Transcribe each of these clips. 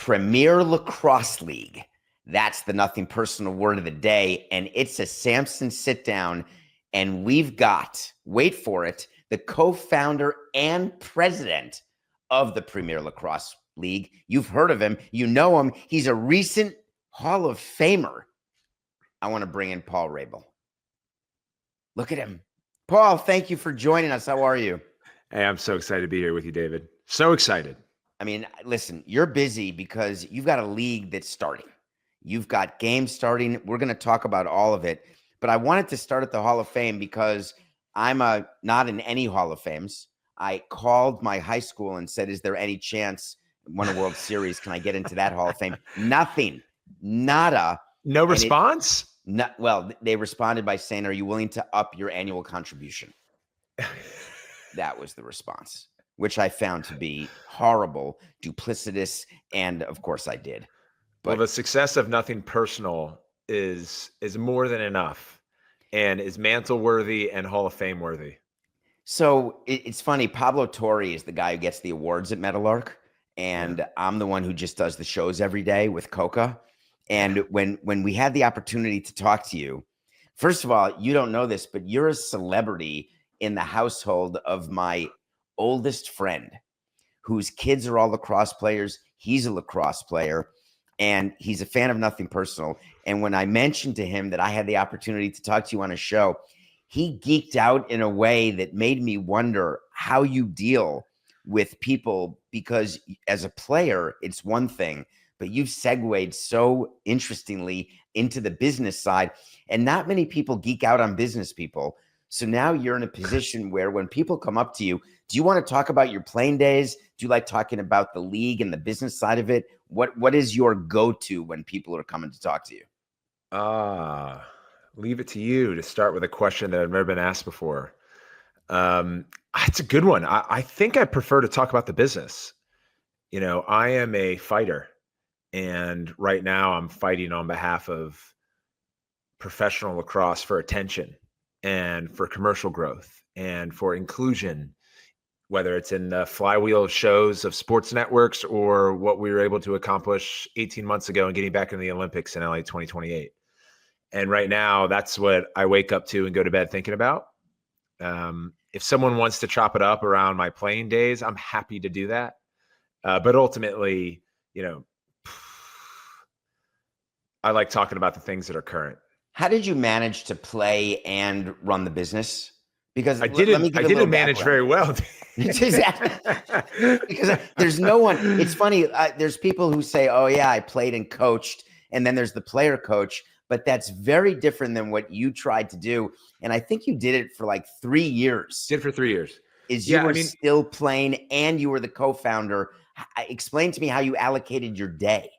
Premier Lacrosse League. That's the nothing personal word of the day. And it's a Samson sit down. And we've got, wait for it, the co-founder and president of the Premier Lacrosse League. You've heard of him. You know him. He's a recent Hall of Famer. I want to bring in Paul Rabil. Look at him. Paul, thank you for joining us. How are you? Hey, I'm so excited to be here with you, David. So excited. I mean, listen, you're busy because you've got a league that's starting. You've got games starting. We're going to talk about all of it. But I wanted to start at the Hall of Fame because I'm not in any Hall of Fames. I called my high school and said, is there any chance won a World Series? Can I get into that Hall of Fame? Nothing. Nada. No response? Well, they responded by saying, are you willing to up your annual contribution? That was the response, which I found to be horrible, duplicitous, and of course I did. But well, the success of Nothing Personal is more than enough and is mantle worthy and Hall of Fame worthy. So it's funny. Pablo Torre is the guy who gets the awards at Meadowlark, and I'm the one who just does the shows every day with Coca. And when we had the opportunity to talk to you, first of all, you don't know this, but you're a celebrity in the household of my oldest friend, whose kids are all lacrosse players. He's a lacrosse player, and he's a fan of Nothing Personal. And when I mentioned to him that I had the opportunity to talk to you on a show, he geeked out in a way that made me wonder how you deal with people, because as a player, it's one thing, but you've segued so interestingly into the business side, and not many people geek out on business people. So now you're in a position where when people come up to you, do you want to talk about your playing days? Do you like talking about the league and the business side of it? What is your go-to when people are coming to talk to you? Leave it to you to start with a question that I've never been asked before. It's a good one. I think I prefer to talk about the business. You know, I am a fighter, and right now I'm fighting on behalf of professional lacrosse for attention and for commercial growth and for inclusion, whether it's in the flywheel shows of sports networks or what we were able to accomplish 18 months ago and getting back in the Olympics in LA 2028. And right now, that's what I wake up to and go to bed thinking about. If someone wants to chop it up around my playing days, I'm happy to do that. But ultimately, you know, I like talking about the things that are current. How did you manage to play and run the business? Because I didn't manage very well. Exactly. Because there's no one. It's funny. There's people who say, "Oh yeah, I played and coached," and then there's the player coach. But that's very different than what you tried to do. And I think you did it for like 3 years. Did for 3 years. You were still playing, and you were the co-founder. Explain to me how you allocated your day.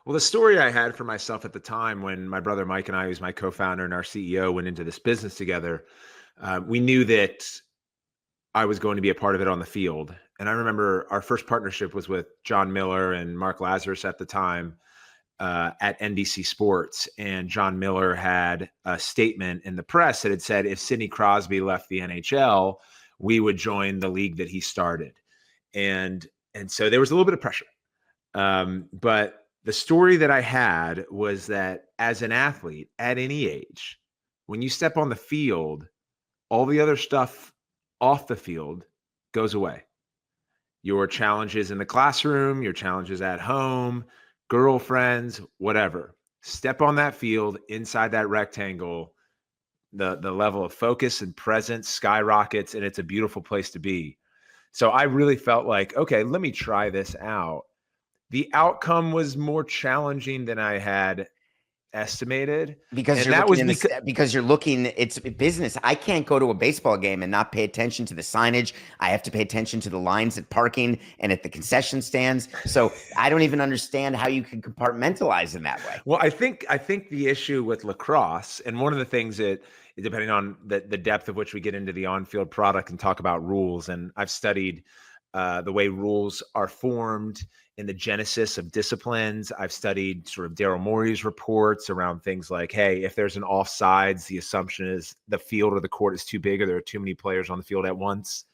Well, the story I had for myself at the time when my brother Mike and I, who's my co-founder and our CEO, went into this business together, we knew that I was going to be a part of it on the field. And I remember our first partnership was with John Miller and Mark Lazarus at the time at NBC Sports. And John Miller had a statement in the press that had said, if Sidney Crosby left the NHL, we would join the league that he started. And so there was a little bit of pressure. But the story that I had was that as an athlete at any age, when you step on the field, all the other stuff off the field goes away. Your challenges in the classroom, your challenges at home, girlfriends, whatever. Step on that field, inside that rectangle, the level of focus and presence skyrockets, and it's a beautiful place to be. So I really felt like, okay, let me try this out. The outcome was more challenging than I had estimated, because you're looking, it's business. I can't go to a baseball game and not pay attention to the signage. I have to pay attention to the lines at parking and at the concession stands. So I don't even understand how you can compartmentalize in that way. Well, I think the issue with lacrosse, and one of the things that, depending on the depth of which we get into the on-field product and talk about rules, and I've studied the way rules are formed in the genesis of disciplines. I've studied sort of Daryl Morey's reports around things like, hey, if there's an offsides, the assumption is the field or the court is too big or there are too many players on the field at once.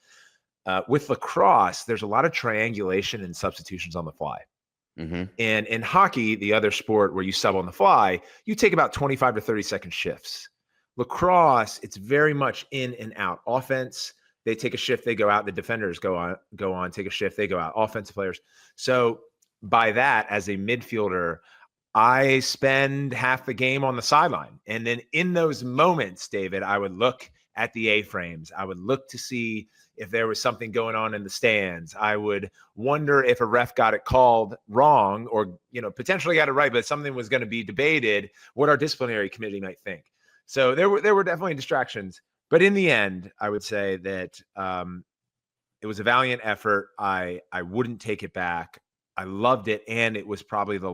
With lacrosse, there's a lot of triangulation and substitutions on the fly. Mm-hmm. And in hockey, the other sport where you sub on the fly, you take about 25 to 30-second shifts. Lacrosse, it's very much in and out. Offense, they take a shift, they go out. The defenders go on, take a shift, they go out. Offensive players. So by that, as a midfielder, I spend half the game on the sideline. And then in those moments, David, I would look at the A-frames. I would look to see if there was something going on in the stands. I would wonder if a ref got it called wrong or, potentially got it right, but something was going to be debated, what our disciplinary committee might think. So there were definitely distractions. But in the end, I would say that it was a valiant effort. I wouldn't take it back. I loved it, and it was probably the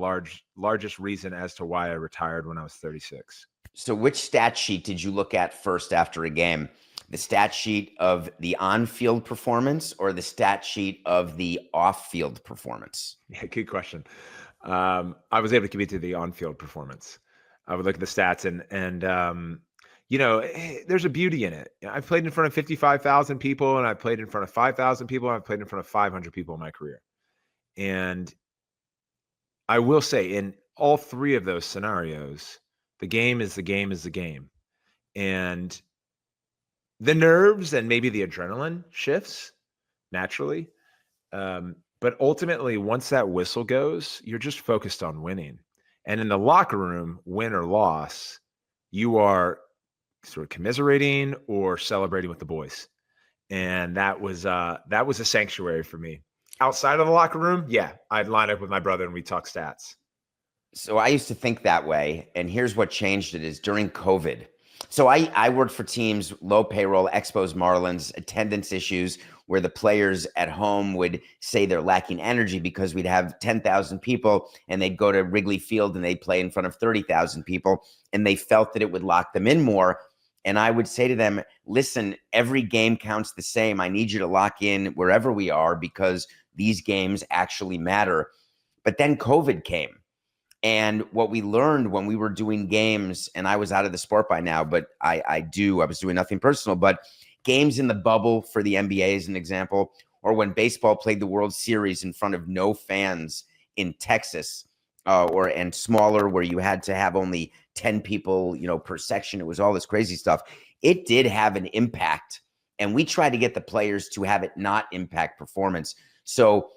largest reason as to why I retired when I was 36. So which stat sheet did you look at first after a game? The stat sheet of the on-field performance or the stat sheet of the off-field performance? Yeah, good question. I was able to commit to the on-field performance. I would look at the stats and there's a beauty in it. I've played in front of 55,000 people, and I've played in front of 5,000 people, and I've played in front of 500 people in my career. And I will say, in all three of those scenarios, the game is the game is the game. And the nerves and maybe the adrenaline shifts naturally. But ultimately, once that whistle goes, you're just focused on winning. And in the locker room, win or loss, you are sort of commiserating or celebrating with the boys. And that was a sanctuary for me. Outside of the locker room, yeah, I'd line up with my brother and we'd talk stats. So I used to think that way. And here's what changed it is during COVID. So I worked for teams, low payroll, Expos, Marlins, attendance issues where the players at home would say they're lacking energy because we'd have 10,000 people and they'd go to Wrigley Field and they'd play in front of 30,000 people and they felt that it would lock them in more. And I would say to them, listen, every game counts the same. I need you to lock in wherever we are because these games actually matter. But then COVID came. And what we learned when we were doing games, and I was out of the sport by now, but I was doing nothing personal, but games in the bubble for the NBA as an example, or when baseball played the World Series in front of no fans in Texas, and smaller where you had to have only 10 people, per section. It was all this crazy stuff. It did have an impact. And we tried to get the players to have it not impact performance. So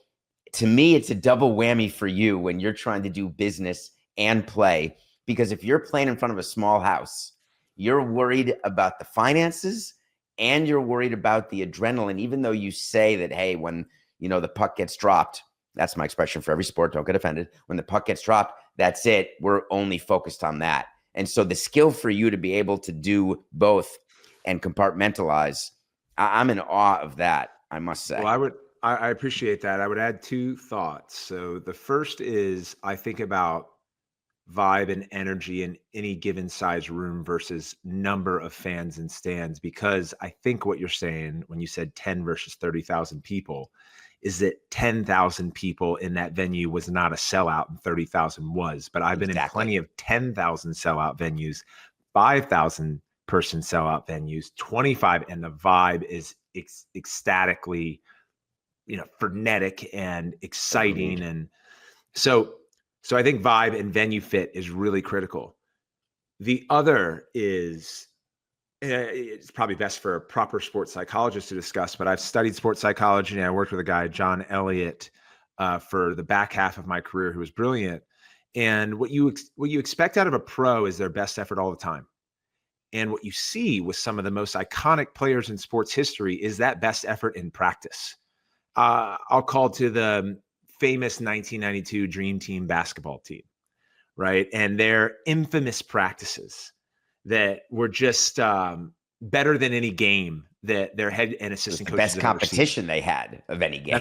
to me, it's a double whammy for you when you're trying to do business and play, because if you're playing in front of a small house, you're worried about the finances and you're worried about the adrenaline, even though you say that, hey, when, the puck gets dropped, that's my expression for every sport. Don't get offended. When the puck gets dropped, that's it. We're only focused on that. And so the skill for you to be able to do both and compartmentalize, I'm in awe of that, I must say. Well, I appreciate that. I would add two thoughts. So the first is I think about vibe and energy in any given size room versus number of fans and stands, because I think what you're saying when you said 10 versus 30,000 people is that 10,000 people in that venue was not a sellout and 30,000 was. But I've been in plenty of 10,000 sellout venues, 5,000 person sellout venues, 25, and the vibe is ecstatically frenetic and exciting. Agreed. And so I think vibe and venue fit is really critical. The other is, it's probably best for a proper sports psychologist to discuss, but I've studied sports psychology and I worked with a guy, John Elliott, for the back half of my career, who was brilliant. And what you expect out of a pro is their best effort all the time. And what you see with some of the most iconic players in sports history is that best effort in practice. I'll call to the famous 1992 Dream Team basketball team, right? And their infamous practices that were just better than any game that their head and assistant coaches best competition they had of any game.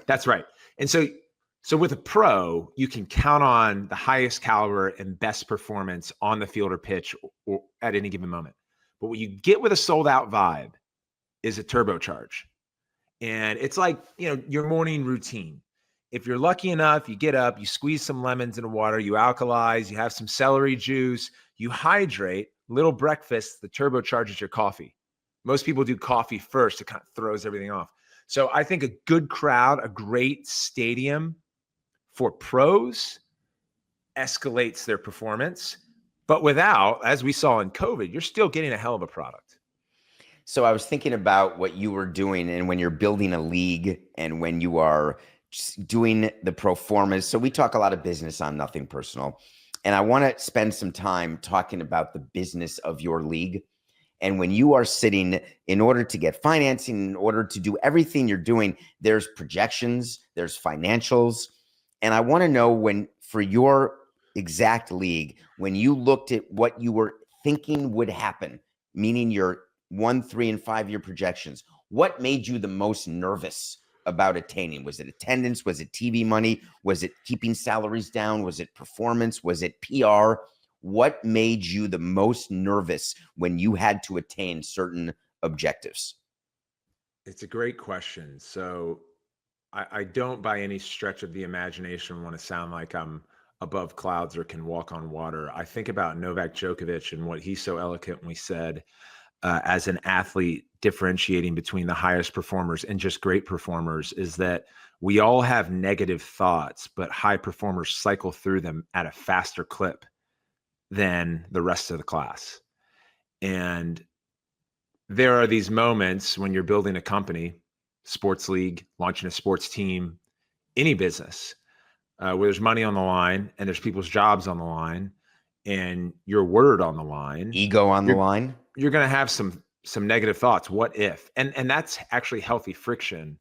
That's right. And so with a pro, you can count on the highest caliber and best performance on the field or pitch or at any given moment. But what you get with a sold out vibe is a turbocharge. And it's like, your morning routine. If you're lucky enough, you get up, you squeeze some lemons in the water, you alkalize, you have some celery juice, you hydrate, little breakfast that turbocharges your coffee. Most people do coffee first. It kind of throws everything off. So I think a good crowd, a great stadium for pros escalates their performance, but without, as we saw in COVID, you're still getting a hell of a product. So I was thinking about what you were doing, and when you're building a league and when you are doing the pro formas. So we talk a lot of business on Nothing Personal, and I want to spend some time talking about the business of your league. And when you are sitting, in order to get financing, in order to do everything you're doing, there's projections, there's financials. And I want to know, when for your exact league, when you looked at what you were thinking would happen, meaning your 1, 3, and 5 year projections, what made you the most nervous about attaining? Was it attendance? Was it TV money? Was it keeping salaries down? Was it performance? Was it PR? What made you the most nervous when you had to attain certain objectives? It's a great question. So I don't by any stretch of the imagination want to sound like I'm above clouds or can walk on water. I think about Novak Djokovic and what he so eloquently said as an athlete, differentiating between the highest performers and just great performers, is that we all have negative thoughts, but high performers cycle through them at a faster clip than the rest of the class. And there are these moments when you're building a company, sports league, launching a sports team, any business, where there's money on the line and there's people's jobs on the line and your word on the line, Ego on the line. You're going to have some negative thoughts. What if? And that's actually healthy friction.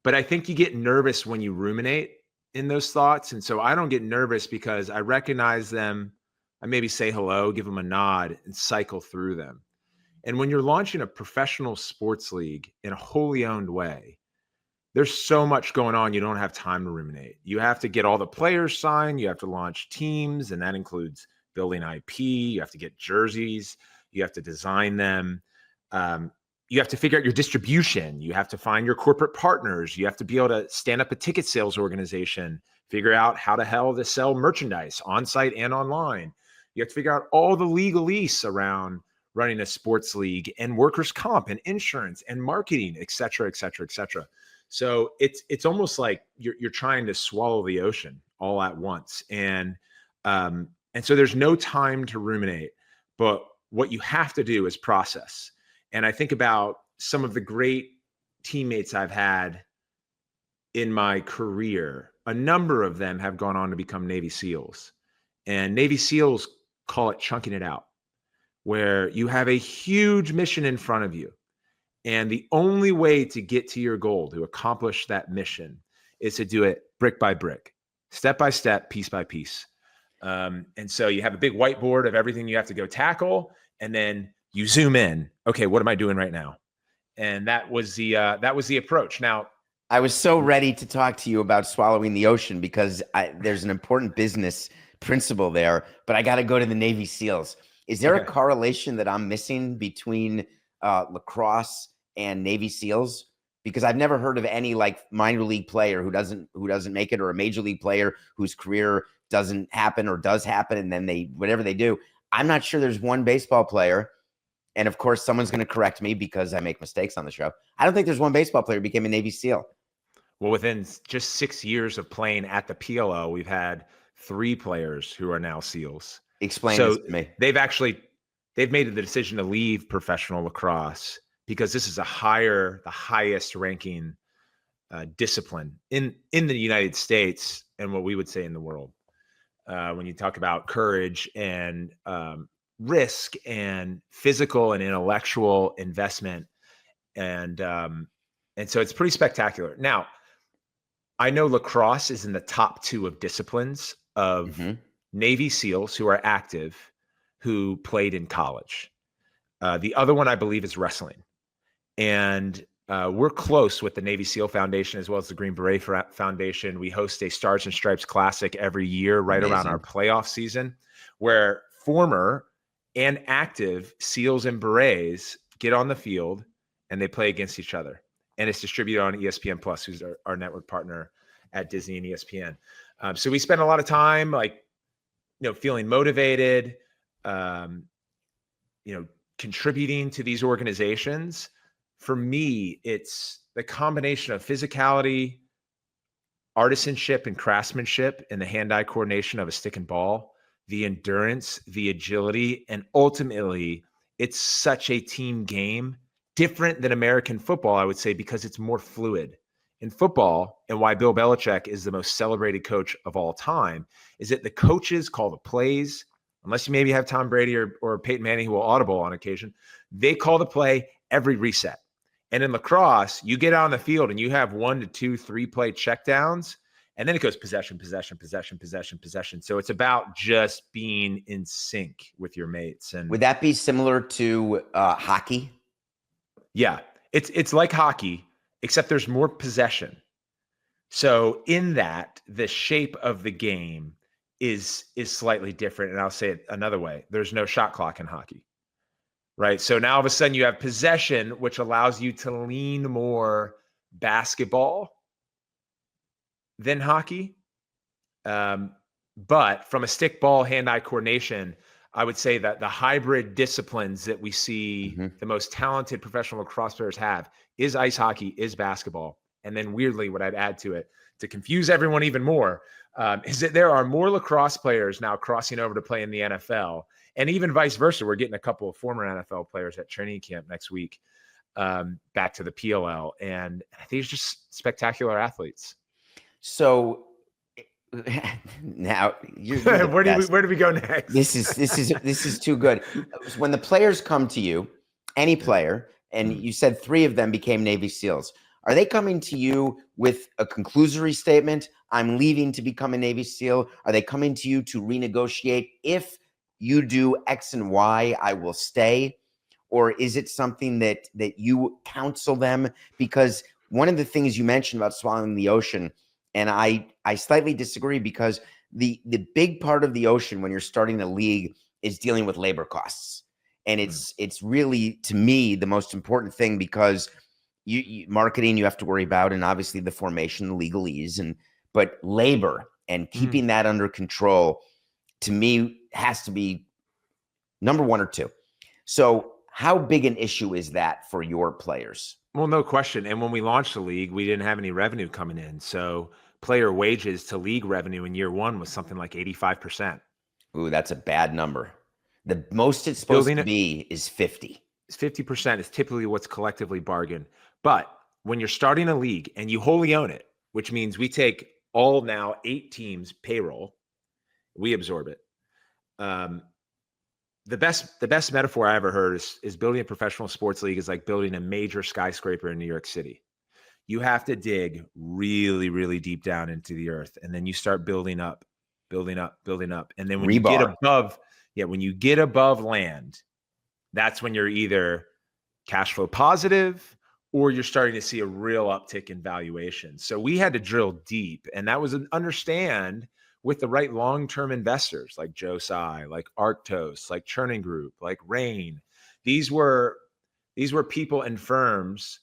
But I think you get nervous when you ruminate in those thoughts. And so I don't get nervous because I recognize them. I maybe say hello, give them a nod, and cycle through them. And when you're launching a professional sports league in a wholly owned way, there's so much going on. You don't have time to ruminate. You have to get all the players signed. You have to launch teams, and that includes building IP. You have to get jerseys. You have to design them. You have to figure out your distribution. You have to find your corporate partners. You have to be able to stand up a ticket sales organization, figure out how the hell to sell merchandise on site and online. You have to figure out all the legalese around running a sports league and workers' comp and insurance and marketing, et cetera, et cetera, et cetera. So it's almost like you're trying to swallow the ocean all at once. And so there's no time to ruminate, but what you have to do is process. And I think about some of the great teammates I've had in my career. A number of them have gone on to become Navy SEALs, and Navy SEALs call it chunking it out, where you have a huge mission in front of you. And the only way to get to your goal, to accomplish that mission, is to do it brick by brick, step by step, piece by piece. And so you have a big whiteboard of everything you have to go tackle, and then you zoom in. Okay, what am I doing right now? And that was the approach. Now, I was so ready to talk to you about swallowing the ocean because there's an important business principle there, but I got to go to the Navy SEALs. Is there a correlation that I'm missing between lacrosse and Navy SEALs? Because I've never heard of any like minor league player who doesn't make it, or a major league player whose career doesn't happen or does happen, and then whatever they do. I'm not sure there's one baseball player, and of course someone's going to correct me because I make mistakes on the show. I don't think there's one baseball player who became a Navy SEAL. Well, within just 6 years of playing at the PLO, we've had 3 players who are now SEALs. Explain this to me. They've made the decision to leave professional lacrosse because this is the highest ranking discipline in the United States and what we would say in the world. When you talk about courage and risk and physical and intellectual investment, and so it's pretty spectacular. Now, I know lacrosse is in the top 2 of disciplines of Navy SEALs who are active, who played in college. The other one, I believe, is wrestling. And we're close with the Navy SEAL Foundation as well as the Green Beret Foundation. We host a Stars and Stripes Classic every year, right around our playoff season, where former and active SEALs and Berets get on the field and they play against each other. And it's distributed on ESPN Plus, who's our network partner at Disney and ESPN. So we spend a lot of time, feeling motivated, contributing to these organizations. For me, it's the combination of physicality, artisanship and craftsmanship in the hand-eye coordination of a stick and ball, the endurance, the agility, and ultimately it's such a team game, different than American football, I would say, because it's more fluid. In football, and why Bill Belichick is the most celebrated coach of all time, is that the coaches call the plays, unless you maybe have Tom Brady or Peyton Manning who will audible on occasion, they call the play every reset. And in lacrosse, you get out on the field and you have 1 to 2, 3 play checkdowns, and then it goes possession, possession, possession, possession, possession. So it's about just being in sync with your mates. And would that be similar to hockey? Yeah, it's like hockey, except there's more possession. So in that, the shape of the game is slightly different. And I'll say it another way. There's no shot clock in hockey, right? So now all of a sudden you have possession, which allows you to lean more basketball than hockey. But from a stick ball hand-eye coordination, I would say that the hybrid disciplines that we see the most talented professional lacrosse players have is ice hockey, is basketball. And then weirdly, what I'd add to it to confuse everyone even more is that there are more lacrosse players now crossing over to play in the NFL. And even vice versa. We're getting a couple of former NFL players at training camp next week back to the PLL. And I think it's just spectacular athletes. So now where do we go next? This is too good. When the players come to you, any player, and you said 3 of them became Navy SEALs, are they coming to you with a conclusory statement? I'm leaving to become a Navy SEAL. Are they coming to you to renegotiate? If you do X and Y, I will stay. Or is it something that you counsel them? Because one of the things you mentioned about swallowing the ocean, and I slightly disagree, because the big part of the ocean when you're starting a league is dealing with labor costs. And it's really, to me, the most important thing, because you marketing you have to worry about, and obviously the formation, the legalese, but labor and keeping that under control, to me, has to be number 1 or 2. So how big an issue is that for your players? Well, no question. And when we launched the league, we didn't have any revenue coming in. So player wages to league revenue in year 1 was something like 85%. Ooh, that's a bad number. The most it's supposed to be is 50. It's 50% is typically what's collectively bargained. But when you're starting a league and you wholly own it, which means we take all now 8 teams payroll, we absorb it. The best metaphor I ever heard is building a professional sports league is like building a major skyscraper in New York City. You have to dig really, really deep down into the earth, and then you start building up. And then when you get above land, that's when you're either cash flow positive or you're starting to see a real uptick in valuation. So we had to drill deep, and that was an understand with the right long-term investors like Joe Tsai, like Arctos, like Churning Group, like Rain. These were people and firms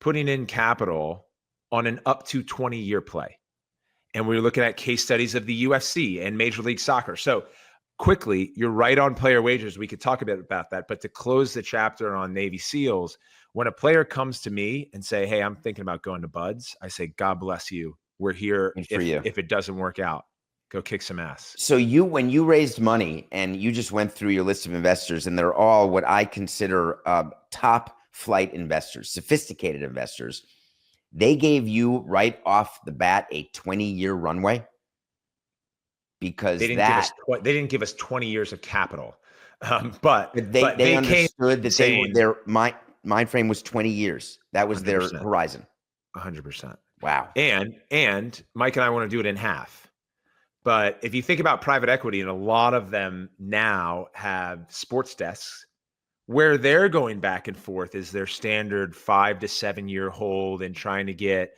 putting in capital on an up to 20-year play. And we were looking at case studies of the UFC and Major League Soccer. So quickly, you're right on player wages. We could talk a bit about that. But to close the chapter on Navy SEALs, when a player comes to me and say, hey, I'm thinking about going to Buds, I say, God bless you. We're here if it doesn't work out. Go kick some ass. So when you raised money and you just went through your list of investors, and they're all what I consider top flight investors, sophisticated investors, they gave you right off the bat a 20-year runway? Because they didn't give us 20 years of capital, but they understood that their mind frame was 20 years. That was 100%. Their horizon. 100%. Wow. And Mike and I want to do it in half. But if you think about private equity, and a lot of them now have sports desks where they're going back and forth is their standard 5 to 7 year hold and trying to get,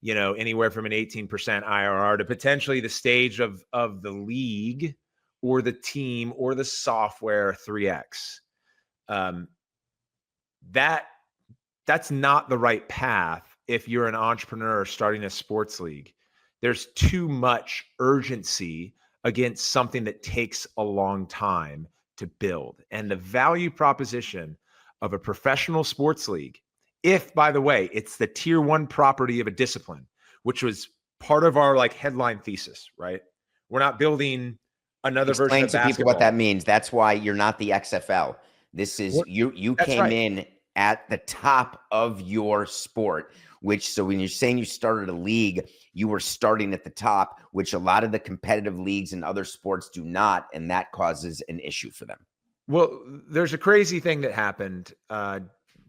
anywhere from an 18% IRR to potentially the stage of the league or the team or the software 3x. That's not the right path if you're an entrepreneur starting a sports league. There's too much urgency against something that takes a long time to build. And the value proposition of a professional sports league, if, by the way, it's the tier 1 property of a discipline, which was part of our like headline thesis, right? We're not building another version Explain of to people what basketball. that means. That's why you're not the XFL. This is you That's came right. in at the top of your sport, which, so when you're saying you started a league, you were starting at the top, which a lot of the competitive leagues in other sports do not, and that causes an issue for them. Well, there's a crazy thing that happened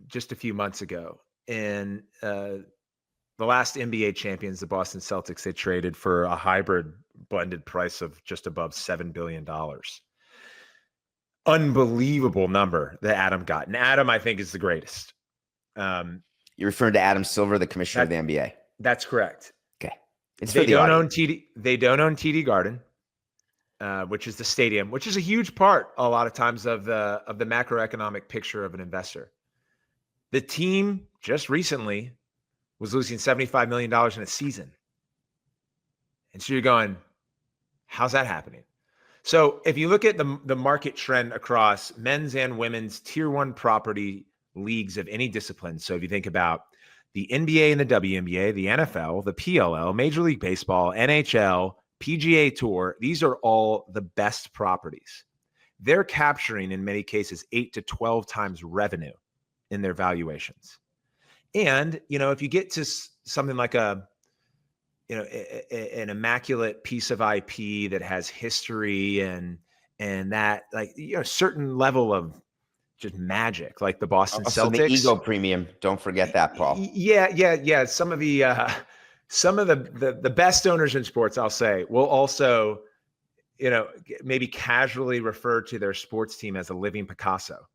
just a few months ago. In the last NBA champions, the Boston Celtics, they traded for a hybrid blended price of just above $7 billion. Unbelievable number that Adam got. And Adam, I think, is the greatest. You're referring to Adam Silver, the commissioner of the NBA. That's correct. Okay. It's They for the don't audience. own TD. They don't own TD Garden, which is the stadium, which is a huge part a lot of times of the macroeconomic picture of an investor. The team just recently was losing $75 million in a season. And so you're going, how's that happening? So if you look at the market trend across men's and women's tier one property leagues of any discipline. So if you think about the NBA and the WNBA, the NFL, the PLL, Major League Baseball, NHL, PGA Tour, these are all the best properties. They're capturing, in many cases, 8 to 12 times revenue in their valuations. And, if you get to something like an immaculate piece of IP that has history and that, like, a certain level of just magic, like the Boston Also, Celtics. the ego premium. Don't forget that, Paul. Yeah. Some of the best owners in sports, I'll say, will also, maybe casually refer to their sports team as a living Picasso,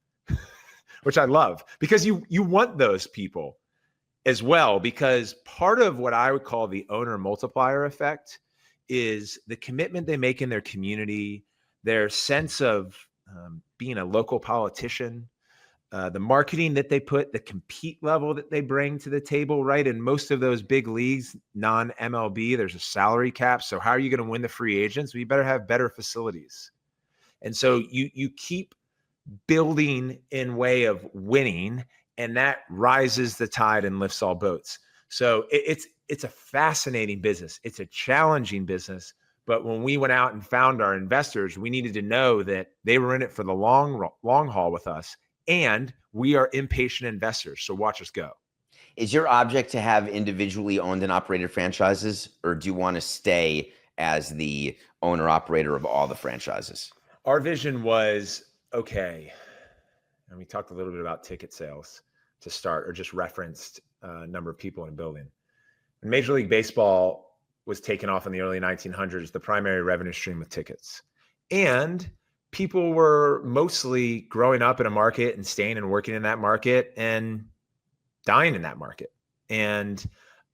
which I love, because you want those people as well, because part of what I would call the owner multiplier effect is the commitment they make in their community, their sense of being a local politician, the marketing that they put, the compete level that they bring to the table, right? In most of those big leagues, non-MLB, there's a salary cap. So how are you going to win the free agents? Well, you better have better facilities. And so you keep building in way of winning, and that rises the tide and lifts all boats. So it's a fascinating business. It's a challenging business. But when we went out and found our investors, we needed to know that they were in it for the long haul with us. And we are impatient investors. So watch us go. Is your object to have individually owned and operated franchises, or do you want to stay as the owner operator of all the franchises? Our vision was, okay, and we talked a little bit about ticket sales to start, or just referenced a number of people in a building. When Major League Baseball was taken off in the early 1900s, the primary revenue stream was tickets. And people were mostly growing up in a market and staying and working in that market and dying in that market. And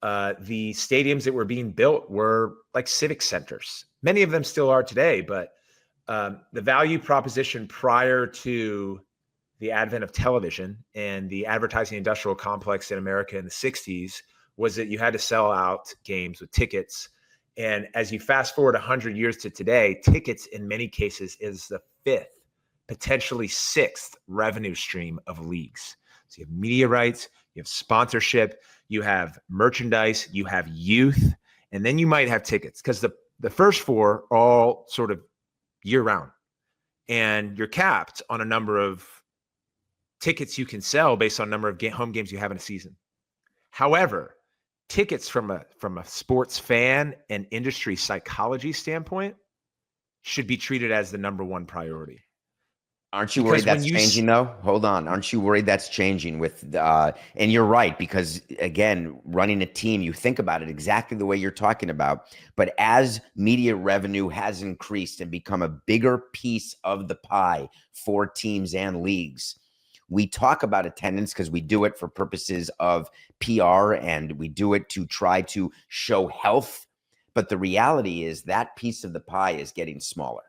the stadiums that were being built were like civic centers. Many of them still are today, but the value proposition prior to the advent of television and the advertising industrial complex in America in the 60s was that you had to sell out games with tickets. And as you fast forward 100 years to today, tickets in many cases is the fifth, potentially sixth revenue stream of leagues. So you have media rights, you have sponsorship, you have merchandise, you have youth, and then you might have tickets, because the first four are all sort of year round. And you're capped on a number of tickets you can sell based on number of home games you have in a season. However, tickets from a sports fan and industry psychology standpoint should be treated as the number one priority. Aren't you worried that's changing though? Hold on. Aren't you worried that's changing with, and you're right, because again, running a team, you think about it exactly the way you're talking about, but as media revenue has increased and become a bigger piece of the pie for teams and leagues, we talk about attendance because we do it for purposes of PR and we do it to try to show health. But the reality is that piece of the pie is getting smaller.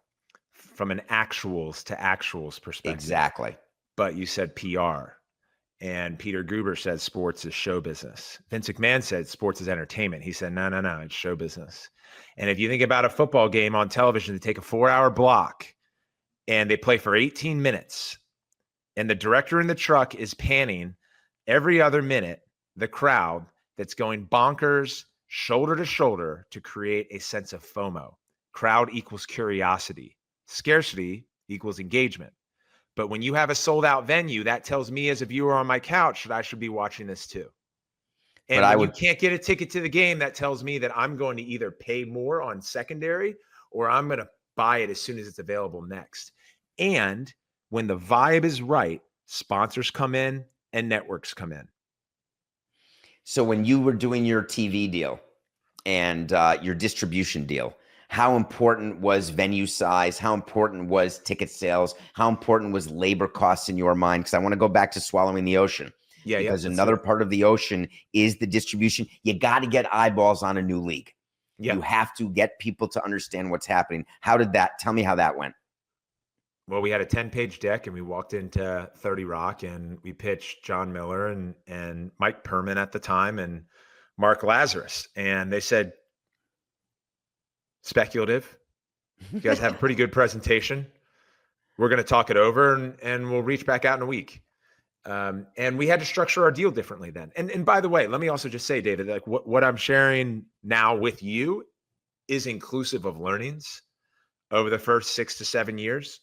From an actuals to actuals perspective. Exactly. But you said PR. And Peter Guber said sports is show business. Vince McMahon said sports is entertainment. He said, no, it's show business. And if you think about a football game on television, they take a 4-hour block and they play for 18 minutes. And the director in the truck is panning every other minute the crowd that's going bonkers shoulder to shoulder to create a sense of FOMO. Crowd equals curiosity. Scarcity equals engagement. But when you have a sold out venue, that tells me as a viewer on my couch that I should be watching this too. And when you can't get a ticket to the game, that tells me that I'm going to either pay more on secondary or I'm going to buy it as soon as it's available next. And when the vibe is right, sponsors come in and networks come in. So when you were doing your TV deal and your distribution deal, how important was venue size? How important was ticket sales? How important was labor costs in your mind? Because I want to go back to swallowing the ocean. Yeah, because another part of the ocean is the distribution. You got to get eyeballs on a new league. Yeah. You have to get people to understand what's happening. Tell me how that went. Well, we had a 10-page deck and we walked into 30 Rock and we pitched John Miller and Mike Perman at the time and Mark Lazarus. And they said, speculative. You guys have a pretty good presentation. We're going to talk it over and we'll reach back out in a week. And we had to structure our deal differently then. And by the way, let me also just say, David, like what I'm sharing now with you is inclusive of learnings over the first 6 to 7 years,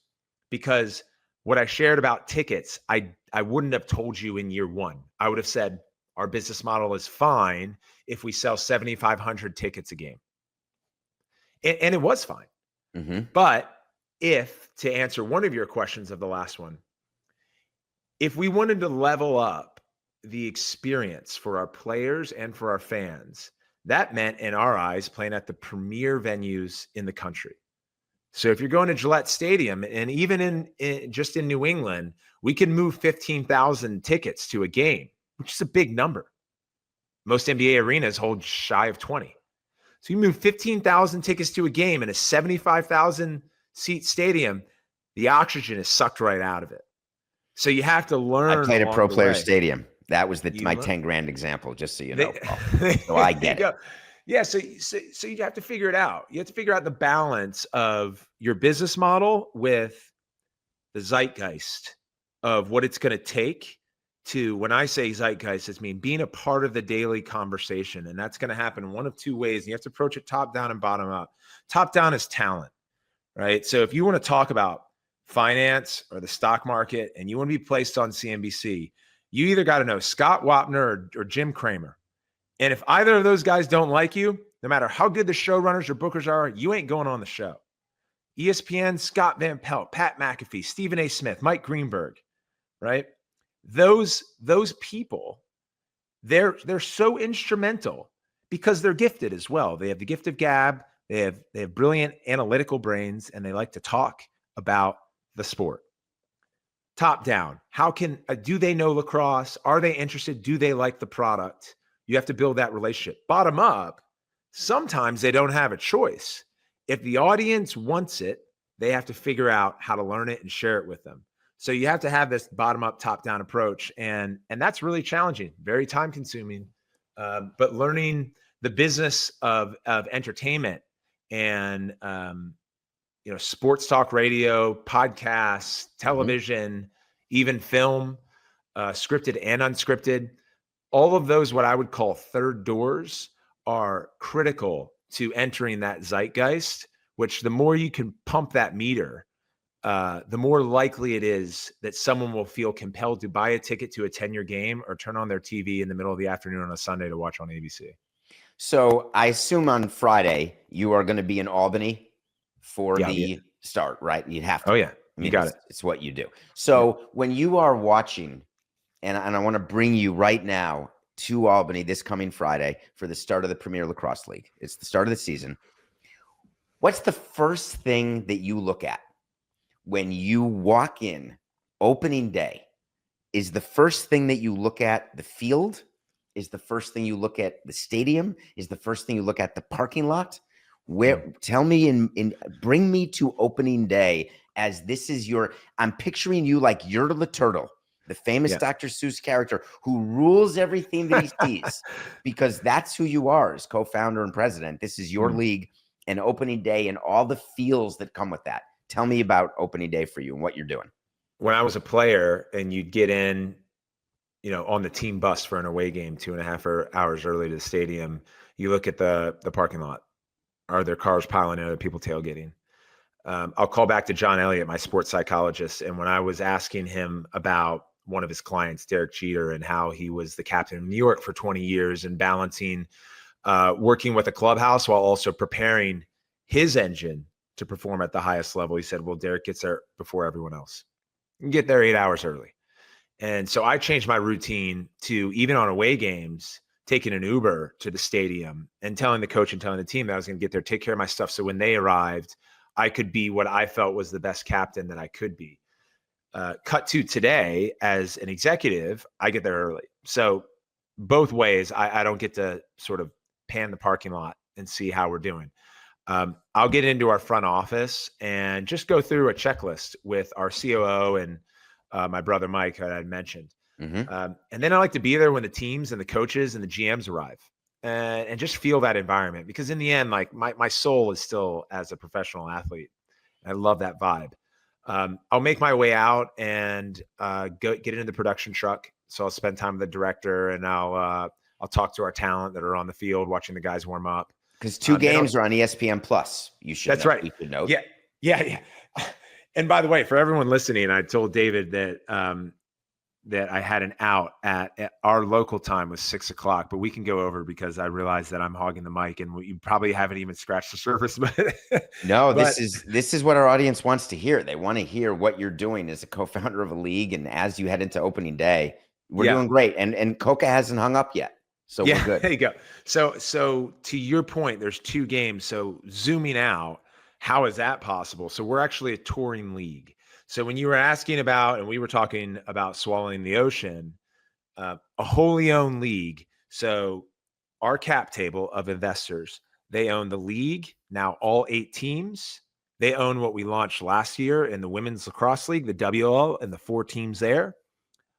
because what I shared about tickets, I wouldn't have told you in year one. I would have said our business model is fine if we sell 7,500 tickets a game. And it was fine. Mm-hmm. But to answer one of your questions of the last one, if we wanted to level up the experience for our players and for our fans, that meant, in our eyes, playing at the premier venues in the country. So if you're going to Gillette Stadium, and even just in New England, we can move 15,000 tickets to a game, which is a big number. Most NBA arenas hold shy of 20. So you move 15,000 tickets to a game in a 75,000 seat stadium, the oxygen is sucked right out of it. So you have to learn. I played at Pro Player Stadium. That was my 10 grand example, just so you know. So I get it. Yeah. So you have to figure it out. You have to figure out the balance of your business model with the zeitgeist of what it's going to take to, when I say zeitgeist, it's being a part of the daily conversation. And that's going to happen in one of two ways. And you have to approach it top down and bottom up. Top down is talent, right? So if you want to talk about finance or the stock market and you want to be placed on CNBC, you either got to know Scott Wapner or Jim Cramer. And if either of those guys don't like you, no matter how good the showrunners or bookers are, you ain't going on the show. ESPN, Scott Van Pelt, Pat McAfee, Stephen A. Smith, Mike Greenberg, right? Those people, they're so instrumental because they're gifted as well. They have the gift of gab. They have brilliant analytical brains, and they like to talk about the sport. Top down, do they know lacrosse? Are they interested? Do they like the product? You have to build that relationship. Bottom up, sometimes they don't have a choice. If the audience wants it, they have to figure out how to learn it and share it with them. So you have to have this bottom up, top down approach. And that's really challenging, very time consuming, but learning the business of entertainment and, sports talk radio, podcasts, television, even film, scripted and unscripted. All of those, what I would call third doors, are critical to entering that zeitgeist, which the more you can pump that meter, the more likely it is that someone will feel compelled to buy a ticket to a 10-year game or turn on their TV in the middle of the afternoon on a Sunday to watch on ABC. So I assume on Friday you are going to be in Albany for the start, right? You'd have to. Oh, yeah. You got it. It's what you do. So when you are watching, and I want to bring you right now to Albany this coming Friday for the start of the Premier Lacrosse League. It's the start of the season. What's the first thing that you look at when you walk in opening day? Is the first thing that you look at the field? Is the first thing you look at the stadium? Is the first thing you look at the parking lot? Tell me bring me to opening day as this is I'm picturing you like you're the turtle, the famous Dr. Seuss character who rules everything that he sees, because that's who you are as co-founder and president. This is your league and opening day and all the feels that come with that. Tell me about opening day for you and what you're doing. When I was a player and you'd get in, on the team bus for an away game 2.5 hours early to the stadium, you look at the parking lot. Are there cars piling in, other people tailgating? I'll call back to John Elliott, my sports psychologist. And when I was asking him about one of his clients, Derek Jeter, and how he was the captain of New York for 20 years and balancing working with a clubhouse while also preparing his engine to perform at the highest level, he said, well, Derek gets there before everyone else. You can get there 8 hours early. And so I changed my routine to, even on away games, taking an Uber to the stadium and telling the coach and telling the team that I was going to get there, take care of my stuff. So when they arrived, I could be what I felt was the best captain that I could be. Cut to today, as an executive, I get there early. So both ways, I don't get to sort of pan the parking lot and see how we're doing. I'll get into our front office and just go through a checklist with our COO and my brother Mike that I had mentioned. Mm-hmm. And then I like to be there when the teams and the coaches and the GMs arrive and just feel that environment, because in the end, like my soul is still as a professional athlete. I love that vibe. I'll make my way out and get into the production truck. So I'll spend time with the director, and I'll talk to our talent that are on the field watching the guys warm up. Because 2 games are on ESPN Plus. You should. That's right. You should know. Yeah. And by the way, for everyone listening, I told David that that I had an out at our local time was 6:00, but we can go over because I realized that I'm hogging the mic and you probably haven't even scratched the surface. No, this is what our audience wants to hear. They want to hear what you're doing as a co-founder of a league, and as you head into opening day. We're doing great, and Coca hasn't hung up yet, so we're good. There you go. So to your point, there's 2 games. So zooming out, how is that possible? So we're actually a touring league. So when you were asking about, and we were talking about swallowing the ocean, a wholly owned league. So our cap table of investors, they own the league, now all 8 teams. They own what we launched last year in the Women's Lacrosse League, the WL, and the 4 teams there.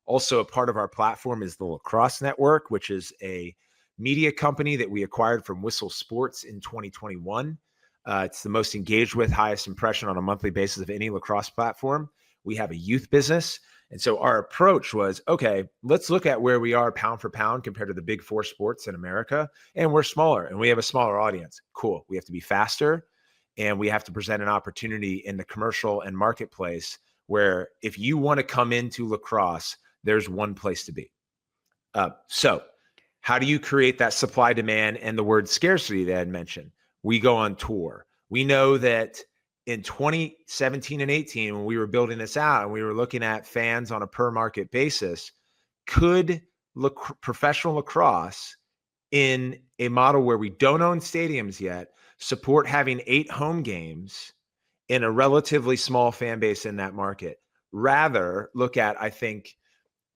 Also, a part of our platform is the Lacrosse Network, which is a media company that we acquired from Whistle Sports in 2021. It's the most engaged with, highest impression on a monthly basis of any lacrosse platform. We have a youth business. And so our approach was, okay, let's look at where we are pound for pound compared to the big 4 sports in America. And we're smaller and we have a smaller audience. Cool. We have to be faster, and we have to present an opportunity in the commercial and marketplace where if you want to come into lacrosse, there's one place to be. So how do you create that supply demand and the word scarcity that I had mentioned? We go on tour. We know that in 2017 and 18, when we were building this out and we were looking at fans on a per market basis, could professional lacrosse, in a model where we don't own stadiums yet, support having 8 home games in a relatively small fan base in that market? Rather look at, I think,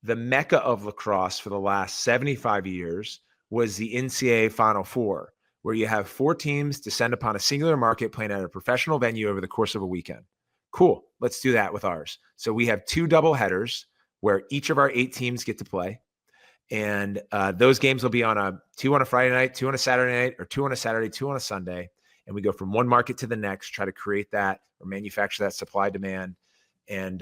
the mecca of lacrosse for the last 75 years was the NCAA Final Four, where you have 4 teams descend upon a singular market playing at a professional venue over the course of a weekend. Cool. Let's do that with ours. So we have 2 double headers where each of our 8 teams get to play. And those games will be on 2 on a Friday night, 2 on a Saturday night, or 2 on a Saturday, 2 on a Sunday. And we go from one market to the next, try to create that or manufacture that supply demand. And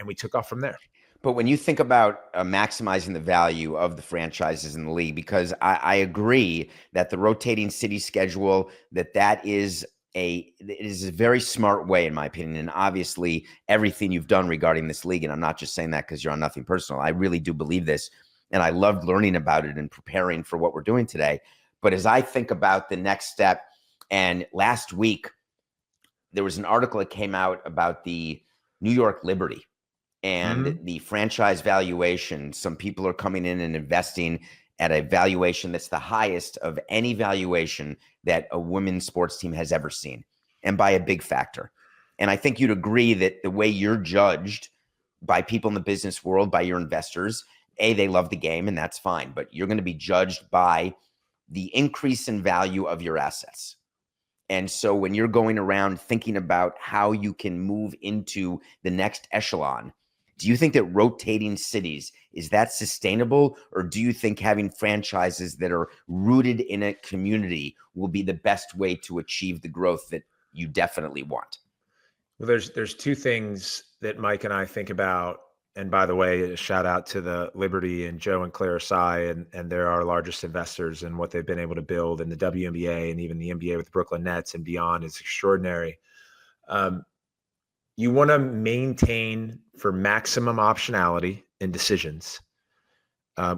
we took off from there. But when you think about maximizing the value of the franchises in the league, because I agree that the rotating city schedule, that is a very smart way, in my opinion. And obviously everything you've done regarding this league, and I'm not just saying that because you're on Nothing Personal, I really do believe this. And I loved learning about it and preparing for what we're doing today. But as I think about the next step, and last week, there was an article that came out about the New York Liberty and the franchise valuation. Some people are coming in and investing at a valuation that's the highest of any valuation that a women's sports team has ever seen, and by a big factor. And I think you'd agree that the way you're judged by people in the business world, by your investors, they love the game, and that's fine, but you're going to be judged by the increase in value of your assets. And so when you're going around thinking about how you can move into the next echelon, do you think that rotating cities, is that sustainable? Or do you think having franchises that are rooted in a community will be the best way to achieve the growth that you definitely want? Well, there's 2 things that Mike and I think about And by the way, a shout out to the Liberty and Joe and Claire Sy, and they're our largest investors, and what they've been able to build in the WNBA and even the NBA with Brooklyn Nets and beyond is extraordinary. You want to maintain for maximum optionality in decisions,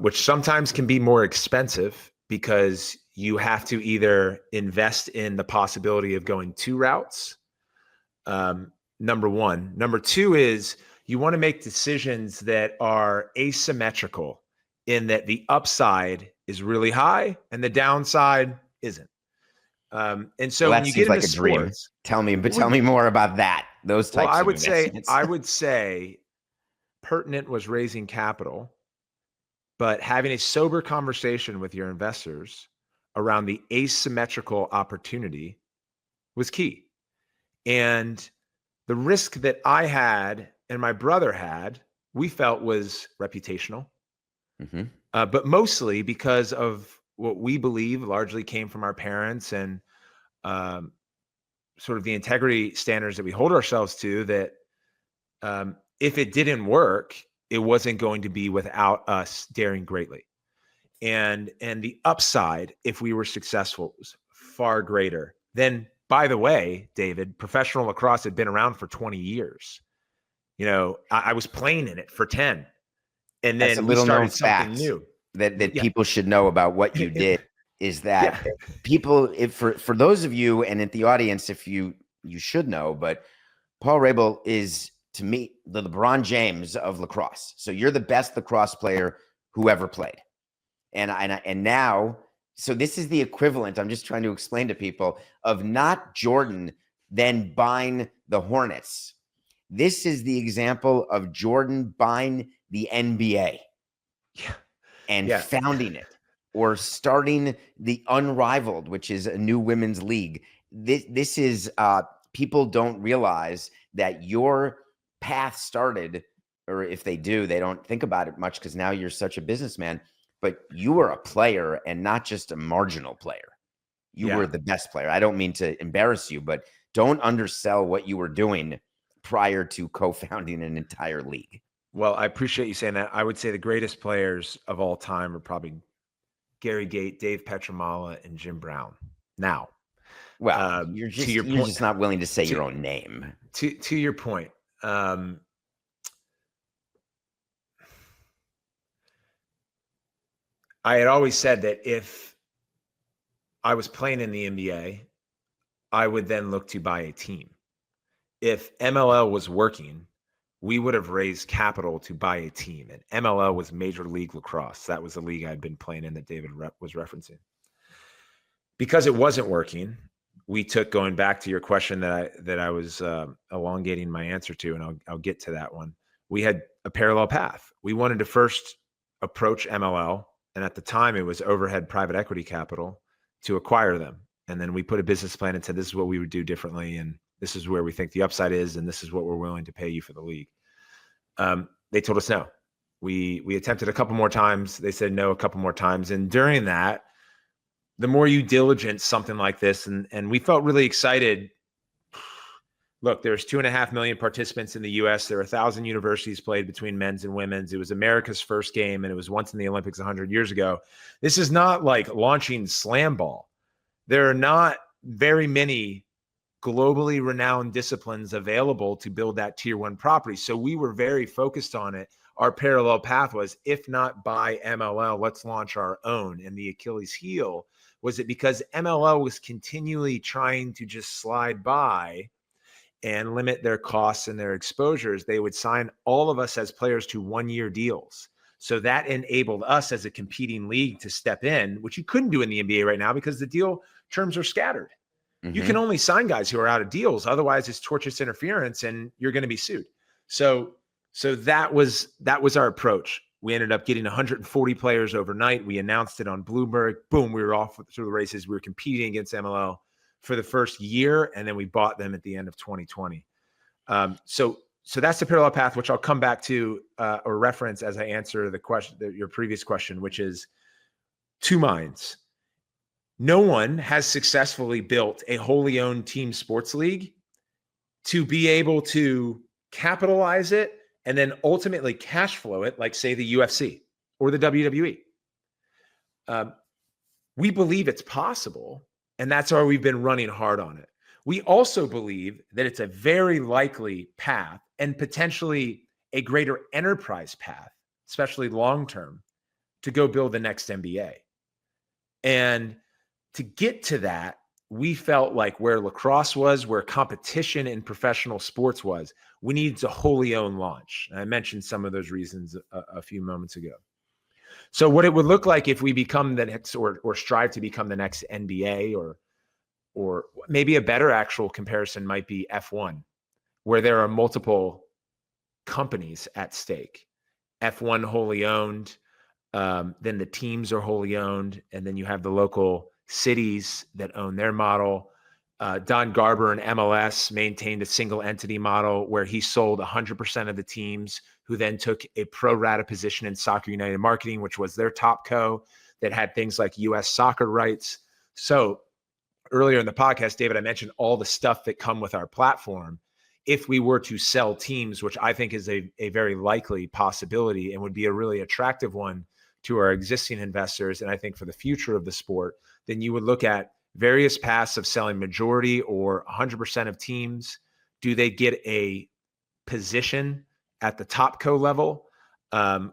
which sometimes can be more expensive because you have to either invest in the possibility of going two routes. Number one. Number two is you want to make decisions that are asymmetrical in that the upside is really high and the downside isn't. And so Well, when that you seems get like into a dream. sports, Tell me more about that. Those well, types of investments. I would say pertinent was raising capital, but having a sober conversation with your investors around the asymmetrical opportunity was key. And the risk that I had and my brother had, we felt was reputational, but mostly because of what we believe largely came from our parents and sort of the integrity standards that we hold ourselves to, that if it didn't work, it wasn't going to be without us daring greatly. And the upside, if we were successful, was far greater. Then, by the way, David, professional lacrosse had been around for 20 years. You know, I was playing in it for 10. And That's a then we little known started something fact new. that Yeah. people should know about what you did is that Yeah. people, if for those of you and at the audience, if you should know, but Paul Rabil is, to me, the LeBron James of lacrosse. So you're the best lacrosse player who ever played. And now, so this is the equivalent, I'm just trying to explain to people, of not Jordan then buying the Hornets. This is the example of Jordan buying the NBA and founding it, or starting the Unrivaled, which is a new women's league. This is, people don't realize that your path started, or if they do, they don't think about it much because now you're such a businessman, but you were a player and not just a marginal player. You were the best player. I don't mean to embarrass you, but don't undersell what you were doing prior to co-founding an entire league. Well, I appreciate you saying that. I would say the greatest players of all time are probably Gary Gait, Dave Petramala, and Jim Brown. Now, well, you're just not willing to say your own name. To your point, I had always said that if I was playing in the NBA, I would then look to buy a team. If MLL was working, we would have raised capital to buy a team. And MLL was Major League Lacrosse. That was the league I'd been playing in that David was referencing. Because it wasn't working, we took, going back to your question that I was elongating my answer to, and I'll get to that one. We had a parallel path. We wanted to first approach MLL, and at the time it was overhead private equity capital, to acquire them. And then we put a business plan and said, this is what we would do differently, and this is where we think the upside is, and this is what we're willing to pay you for the league. They told us no. We attempted a couple more times. They said no a couple more times. And during that, the more you diligence something like this, and we felt really excited. Look, there's 2.5 million participants in the US. There are 1,000 universities played between men's and women's. It was America's first game, and it was once in the Olympics 100 years ago. This is not like launching slam ball. There are not very many globally renowned disciplines available to build that tier one property. So we were very focused on it. Our parallel path was, if not by MLL, let's launch our own. And the Achilles heel was it because MLL was continually trying to just slide by and limit their costs and their exposures. They would sign all of us as players to 1-year deals. So that enabled us as a competing league to step in, which you couldn't do in the NBA right now because the deal terms are scattered. You can only sign guys who are out of deals. Otherwise, it's tortious interference and you're going to be sued. So that was our approach. We ended up getting 140 players overnight. We announced it on Bloomberg. Boom, we were off through the races. We were competing against MLL for the first year, and then we bought them at the end of 2020. So that's the parallel path, which I'll come back to or reference as I answer the question, your previous question, which is two minds. No one has successfully built a wholly owned team sports league to be able to capitalize it and then ultimately cash flow it, like say the UFC or the WWE. We believe it's possible, and that's why we've been running hard on it. We also believe that it's a very likely path and potentially a greater enterprise path, especially long-term, to go build the next NBA. And to get to that, we felt like where lacrosse was, where competition in professional sports was, we needed a wholly owned launch. And I mentioned some of those reasons a few moments ago. So what it would look like if we become the next or strive to become the next NBA, or maybe a better actual comparison might be F1, where there are multiple companies at stake. F1 wholly owned, then the teams are wholly owned, and then you have the local cities that own their model. Don Garber in MLS maintained a single entity model where he sold 100% of the teams, who then took a pro rata position in Soccer United Marketing, which was their top co that had things like US soccer rights. So earlier in the podcast, David, I mentioned all the stuff that come with our platform. If we were to sell teams, which I think is a very likely possibility and would be a really attractive one to our existing investors, and I think for the future of the sport, then you would look at various paths of selling majority or 100% of teams. Do they get a position at the top co level?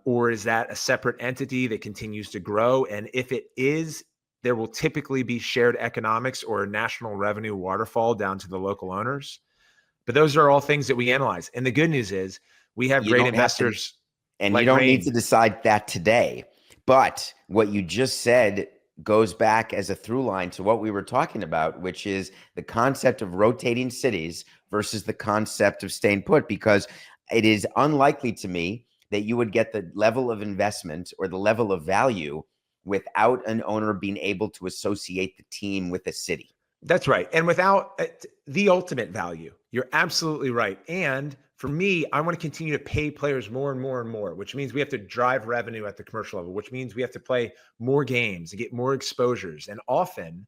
Or is that a separate entity that continues to grow? And if it is, there will typically be shared economics or a national revenue waterfall down to the local owners. But those are all things that we analyze. And the good news is we have great investors. And you don't need to decide that today. But what you just said goes back as a through line to what we were talking about, which is the concept of rotating cities versus the concept of staying put, because it is unlikely to me that you would get the level of investment or the level of value without an owner being able to associate the team with a city. That's right. And without the ultimate value, you're absolutely right. And for me, I want to continue to pay players more and more and more, which means we have to drive revenue at the commercial level, which means we have to play more games and get more exposures. And often,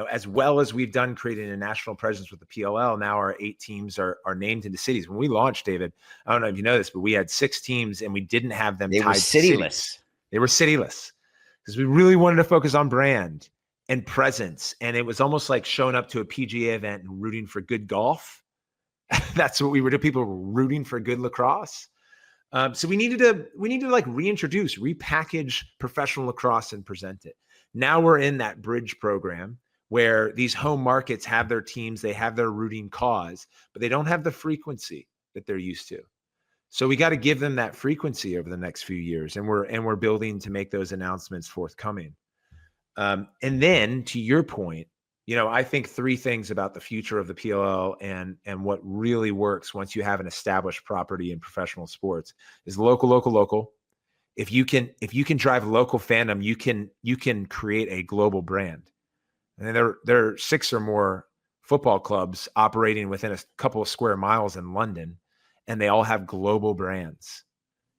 as well as we've done creating a national presence with the PLL, now our 8 teams are named into cities. When we launched, David, I don't know if you know this, but we had 6 teams and we didn't have them tied to cities. They were cityless because we really wanted to focus on brand and presence. And it was almost like showing up to a PGA event and rooting for good golf. That's what we were doing. People were rooting for good lacrosse. So we needed to like reintroduce, repackage professional lacrosse and present it. Now we're in that bridge program where these home markets have their teams, they have their rooting cause, but they don't have the frequency that they're used to. So we got to give them that frequency over the next few years. And we're building to make those announcements forthcoming. And then to your point, I think 3 things about the future of the PLL and what really works once you have an established property in professional sports is local, local, local. If you can drive local fandom, you can create a global brand. And there are 6 or more football clubs operating within a couple of square miles in London, and they all have global brands: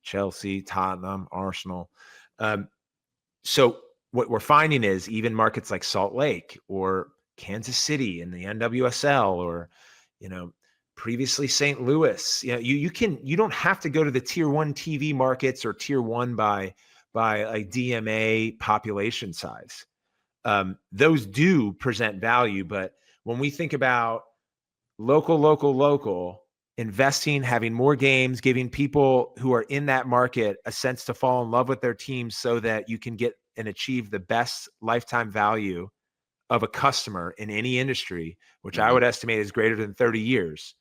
Chelsea, Tottenham, Arsenal. So what we're finding is even markets like Salt Lake or Kansas City in the NWSL, or previously St. Louis, you don't have to go to the tier 1 TV markets or tier 1 by like DMA population size. Those do present value, but when we think about local investing, having more games, giving people who are in that market a sense to fall in love with their team so that you can get and achieve the best lifetime value of a customer in any industry, which I would estimate is greater than 30 years.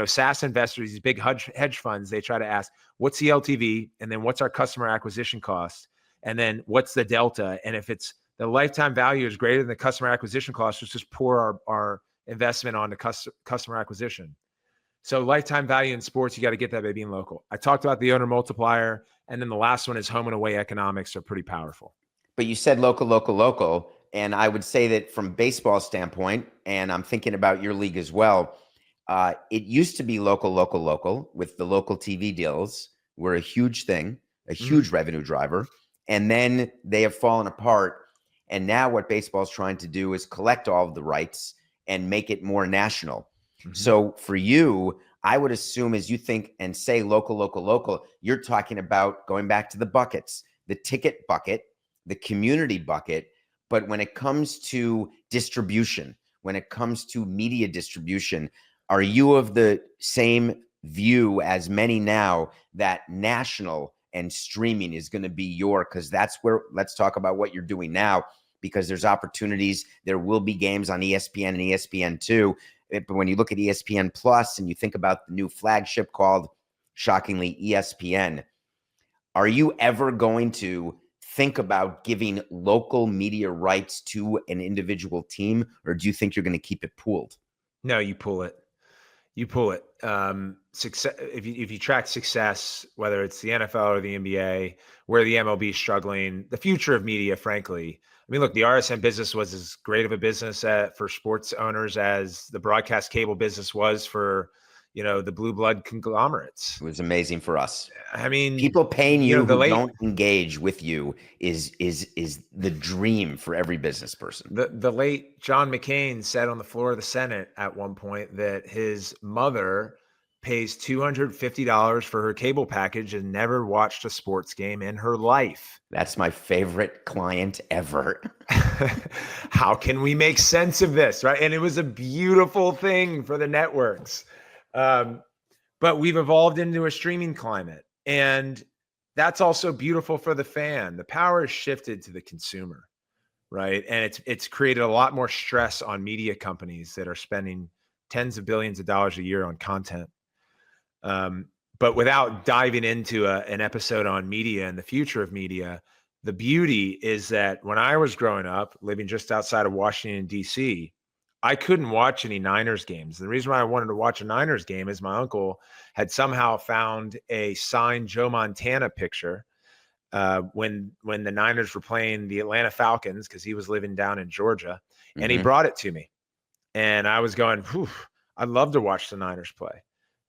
SaaS investors, these big hedge funds, they try to ask, what's the LTV? And then what's our customer acquisition cost? And then what's the delta? And if it's the lifetime value is greater than the customer acquisition cost, let's just pour our investment onto customer acquisition. So lifetime value in sports, you got to get that by being local. I talked about the owner multiplier. And then the last one is home and away economics are pretty powerful. But you said local. And I would say that from baseball standpoint, and I'm thinking about your league as well, it used to be local with the local TV deals were a huge thing, a huge revenue driver. And then they have fallen apart. And now what baseball is trying to do is collect all of the rights and make it more national. So for you, I would assume as you think and say local, you're talking about going back to the buckets, the ticket bucket, the community bucket. But when it comes to distribution, when it comes to media distribution, are you of the same view as many now that national and streaming is going to be because that's where, let's talk about what you're doing now, because there's opportunities. There will be games on ESPN and ESPN2. But when you look at ESPN Plus and you think about the new flagship called, shockingly, ESPN, are you ever going to think about giving local media rights to an individual team, or do you think you're going to keep it pooled? No, you pull it. You pull it. Success. If you track success, whether it's the NFL or the NBA, where the MLB is struggling, the future of media, frankly. I mean, look, the RSN business was as great of a business for sports owners as the broadcast cable business was for, the blue blood conglomerates. It was amazing for us. I mean, people paying you who late, don't engage with you is the dream for every business person. The late John McCain said on the floor of the Senate at one point that his mother pays $250 for her cable package and never watched a sports game in her life. That's my favorite client ever. How can we make sense of this, right? And it was a beautiful thing for the networks. But we've evolved into a streaming climate, and that's also beautiful for the fan. The power is shifted to the consumer, right? And it's created a lot more stress on media companies that are spending tens of billions of dollars a year on content. But without diving into an episode on media and the future of media, the beauty is that when I was growing up, living just outside of Washington, D.C., I couldn't watch any Niners games. The reason why I wanted to watch a Niners game is my uncle had somehow found a signed Joe Montana picture when the Niners were playing the Atlanta Falcons, because he was living down in Georgia, and he brought it to me. And I was going, I'd love to watch the Niners play,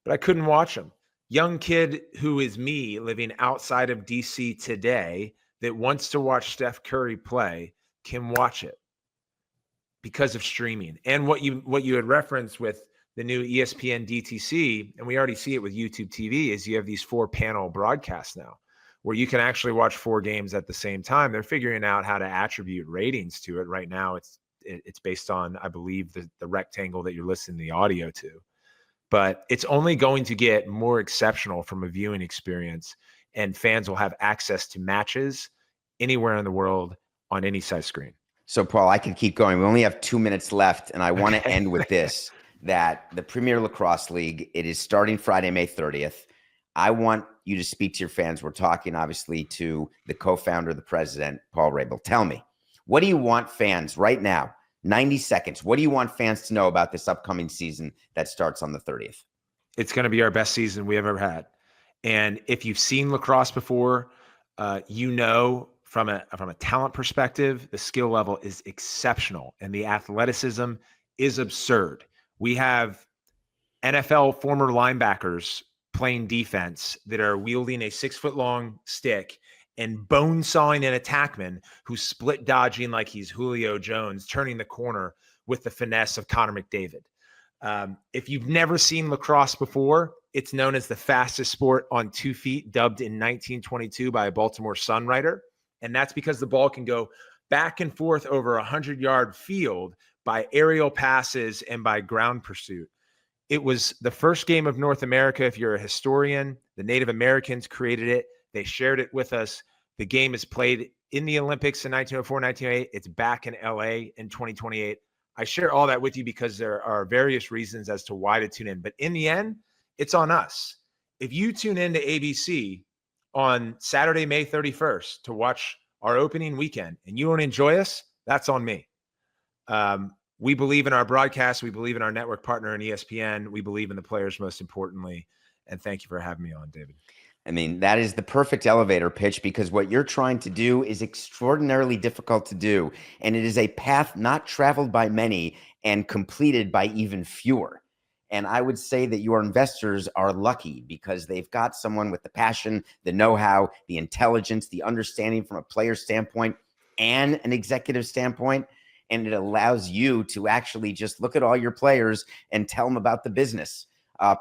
but I couldn't watch them. Young kid who is me living outside of D.C. today that wants to watch Steph Curry play can watch it because of streaming. And what you had referenced with the new ESPN DTC, and we already see it with YouTube TV, is you have these 4-panel broadcasts now where you can actually watch 4 games at the same time. They're figuring out how to attribute ratings to it. Right now, it's based on, I believe, the rectangle that you're listening to the audio to. But it's only going to get more exceptional from a viewing experience, and fans will have access to matches anywhere in the world on any size screen. So, Paul, I can keep going. We only have 2 minutes left, and I want to end with this, that the Premier Lacrosse League, it is starting Friday, May 30th. I want you to speak to your fans. We're talking, obviously, to the co-founder, the president, Paul Rabil. Tell me, what do you want fans right now? 90 seconds. What do you want fans to know about this upcoming season that starts on the 30th? It's going to be our best season we have ever had. And if you've seen lacrosse before, from a talent perspective, the skill level is exceptional and the athleticism is absurd. We have NFL former linebackers playing defense that are wielding a 6-foot-long stick and bone sawing an attackman who's split dodging like he's Julio Jones, turning the corner with the finesse of Connor McDavid. If you've never seen lacrosse before, it's known as the fastest sport on 2 feet, dubbed in 1922 by a Baltimore Sun writer. And that's because the ball can go back and forth over a 100-yard field by aerial passes and by ground pursuit. It was the first game of North America. If you're a historian, the Native Americans created it. They shared it with us. The game is played in the Olympics in 1904, 1908. It's back in LA in 2028. I share all that with you because there are various reasons as to why to tune in. But in the end, it's on us. If you tune into ABC on Saturday, May 31st to watch our opening weekend and you don't enjoy us, that's on me. We believe in our broadcast. We believe in our network partner in ESPN. We believe in the players most importantly. And thank you for having me on, David. I mean, that is the perfect elevator pitch, because what you're trying to do is extraordinarily difficult to do. And it is a path not traveled by many and completed by even fewer. And I would say that your investors are lucky because they've got someone with the passion, the know-how, the intelligence, the understanding from a player standpoint and an executive standpoint. and it allows you to actually just look at all your players and tell them about the business.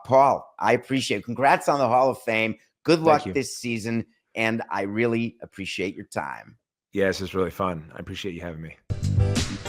Paul, I appreciate it. Congrats on the Hall of Fame. Good luck this season, and I really appreciate your time. Yeah, this is really fun. I appreciate you having me.